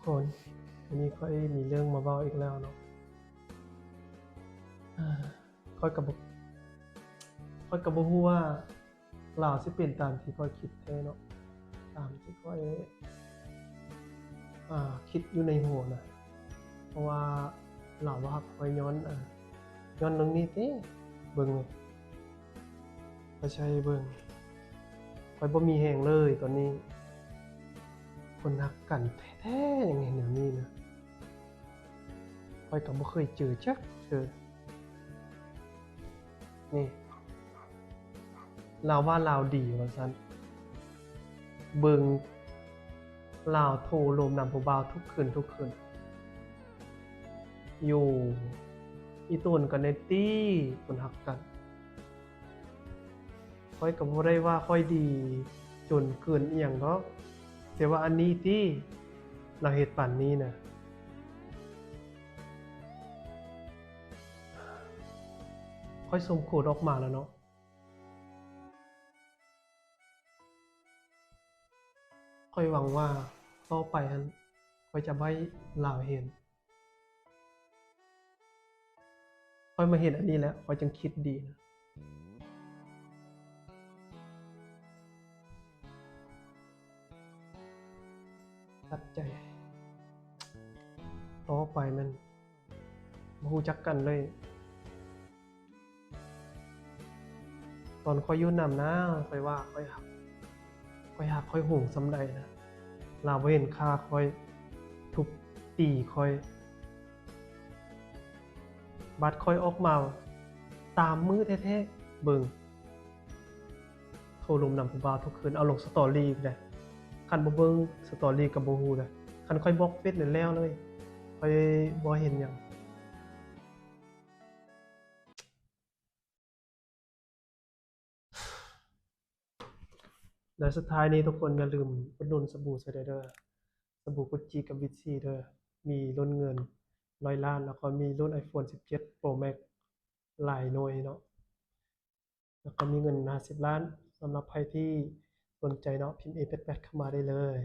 คนวันนี้ค่อยมีเรื่องมาเว้าอีกแล้วเนาะอ่าค่อยก็บ่ค่อยก็บ่ฮู้ว่าลาวสิเป็นตามที่ข้อยคิดแท้เนาะตามที่ข้อยคิดอยู่ในหัวน่ะเพราะว่าลาวบ่ฮักข้อยย้อนเรื่องนี้ติเบิ่งนี่ข้อยสิให้เบิ่งข้อยบ่มีแรงเลยตอนนี้คนรักกันแท้ๆอย่างนี้แนวนี้นะข้อยก็บ่เคยเจอจักเทื่อนี่ลาวว่าลาวดีว่าซั่นเบิ่งลาวโทรลมนำผู้บ่าวทุกคืนอยู่อีต้นก็แน่ติคนรักกันข้อยก็บ่ได้ว่าข้อยดีจนเกินอิหยังดอกแต่ว่าอันนี้ติเราเฮ็ดปานนี้น่ะข้อยส่งโคดออกมาแล้วเนาะข้อยหวังว่าต่อไปหั้นข้อยจะบ่ให้ลาวเห็นข้อยมาเห็นอันนี้แล้วข้อยจึงคิดดีนะตัดใจต่อไปนั้นบ่รู้จักกันเลยตอนข้อยอยู่นำนะข้อยว่าข้อยฮักข้อยโหงส่ำใดนะลาวบ่เห็นค่าข้อยทุบตีข้อยบัดข้อยออกมาตามมือแท้ๆเบิ่งโทรลมนำผู้บ่าวทุกคืนเอาลง Story อีกแล้วคันบ่เบิ่ง Story ก็บ่ฮู้แหละคันข้อยบล็อกเฟซนั่นแล้วเลยข้อยบ่เห็นหยังและสุดท้ายนี้ทุกคนอย่าลืมอุดหนุนสบู่ไซไดเดอร์สบู่กุจจีกับวิตซีเด้อมีรุ่นเงิน100ล้านแล้วก็มีรุ่น iPhone 17 Pro Max หลายหน่วยเนาะแล้วก็มีเงิน50ล้านสำหรับใครที่สนใจเนาะพิมพ์ A88 เข้ามาได้เลย